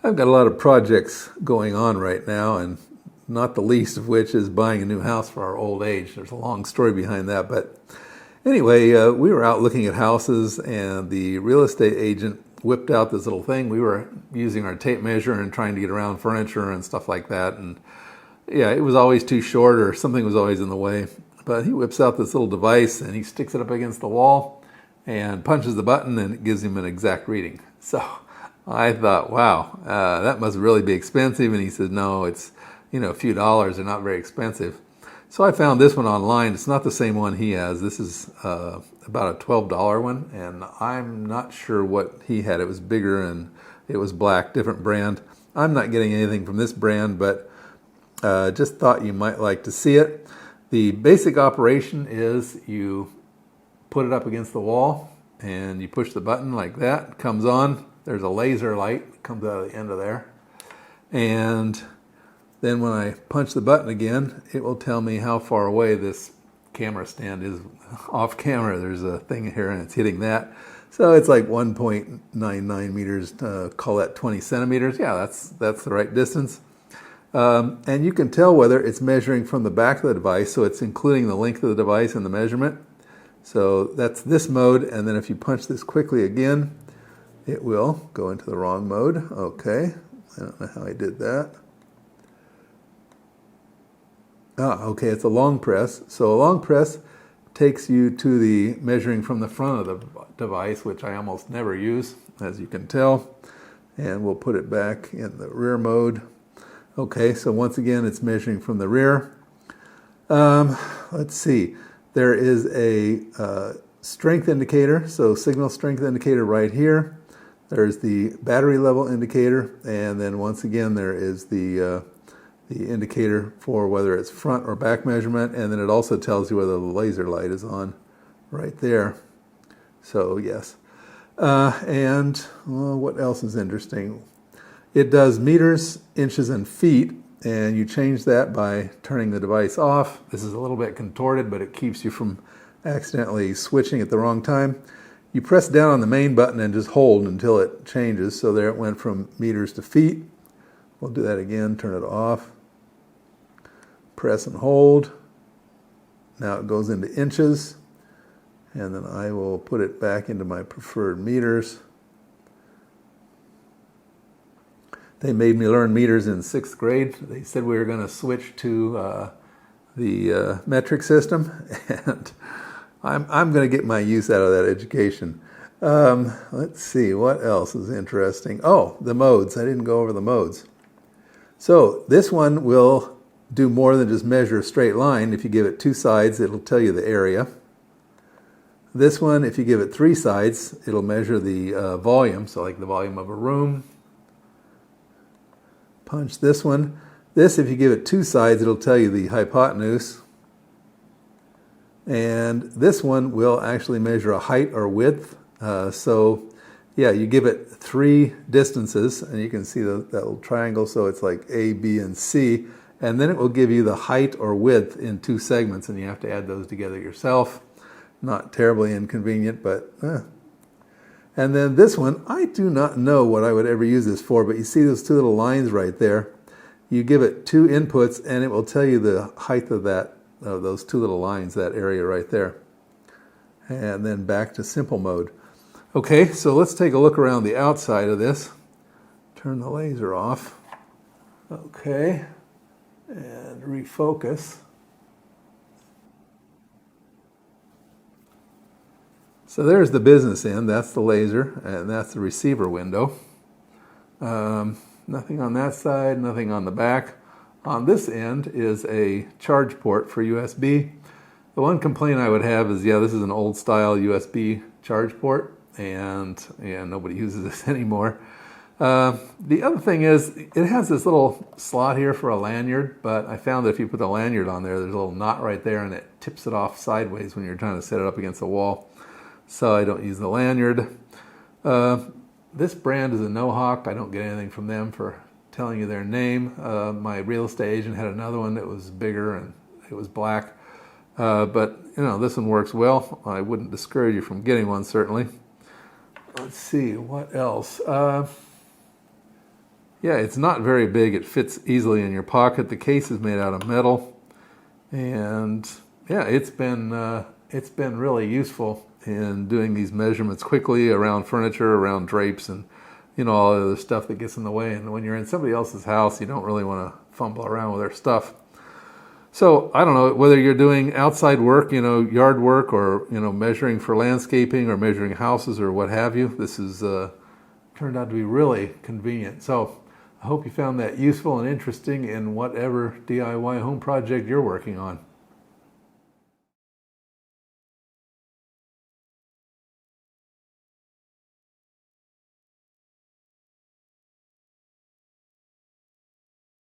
I've got a lot of projects going on right now, and not the least of which is buying a new house for our old age. There's a long story behind that, but anyway, we were out looking at houses, and the real estate agent whipped out this little thing. We were using our tape measure and trying to get around furniture and stuff like that, and yeah, it was always too short or something was always in the way. But he whips out this little device and he sticks it up against the wall and punches the button, and it gives him an exact reading. So I thought, wow, that must really be expensive. And he said, no, it's, a few dollars. They're not very expensive. So I found this one online. It's not the same one he has. This is about a $12 one, and I'm not sure what he had. It was bigger and it was black, different brand. I'm not getting anything from this brand, but just thought you might like to see it. The basic operation is you put it up against the wall and you push the button like that. It comes on. There's a laser light that comes out of the end of there. And then when I punch the button again, it will tell me how far away this camera stand is off camera. There's a thing here and it's hitting that. So it's like 1.99 meters, call that 20 centimeters. Yeah, that's the right distance. And you can tell whether it's measuring from the back of the device, so it's including the length of the device and the measurement. So that's this mode, and then if you punch this quickly again, it will go into the wrong mode. Okay, I don't know how I did that. Okay, it's a long press. So a long press takes you to the measuring from the front of the device, which I almost never use, as you can tell. And we'll put it back in the rear mode. Okay, so once again, it's measuring from the rear. Let's see. There is a strength indicator, so signal strength indicator right here. There's the battery level indicator, and then once again, there is the indicator for whether it's front or back measurement, and then it also tells you whether the laser light is on right there. So yes. And what else is interesting? It does meters, inches, and feet, and you change that by turning the device off. This is a little bit contorted, but it keeps you from accidentally switching at the wrong time. You press down on the main button and just hold until it changes. So there it went from meters to feet. We'll do that again, turn it off. Press and hold. Now it goes into inches, and then I will put it back into my preferred meters. They made me learn meters in 6th grade. They said we were going to switch to the metric system, and I'm going to get my use out of that education. Let's see, what else is interesting? Oh, the modes. I didn't go over the modes. So this one will do more than just measure a straight line. If you give it 2 sides, it'll tell you the area. This one, if you give it 3 sides, it'll measure the volume, so like the volume of a room. Punch this one. This, if you give it 2 sides, it'll tell you the hypotenuse. And this one will actually measure a height or width. So yeah, you give it 3 distances, and you can see that little triangle, so it's like A, B, and C. And then it will give you the height or width in 2 segments, and you have to add those together yourself. Not terribly inconvenient, but And then this one, I do not know what I would ever use this for, but you see those 2 little lines right there. You give it 2 inputs, and it will tell you the height of those 2 little lines, that area right there. And then back to simple mode. Okay, so let's take a look around the outside of this. Turn the laser off. Okay, and refocus. So there's the business end, that's the laser, and that's the receiver window. Nothing on that side, nothing on the back. On this end is a charge port for USB. The one complaint I would have is, yeah, this is an old style USB charge port, and yeah, nobody uses this anymore. The other thing is, it has this little slot here for a lanyard, but I found that if you put the lanyard on there, there's a little knot right there, and it tips it off sideways when you're trying to set it up against the wall. So I don't use the lanyard. This brand is a Nohawk. I don't get anything from them for telling you their name. My real estate agent had another one that was bigger and it was black. But this one works well. I wouldn't discourage you from getting one, certainly. Let's see, what else? Yeah, it's not very big. It fits easily in your pocket. The case is made out of metal, and yeah, it's been really useful in doing these measurements quickly around furniture, around drapes, and all the other stuff that gets in the way. And when you're in somebody else's house, you don't really want to fumble around with their stuff. So I don't know whether you're doing outside work, yard work, or measuring for landscaping or measuring houses or what have you. This is turned out to be really convenient. So I hope you found that useful and interesting in whatever DIY home project you're working on.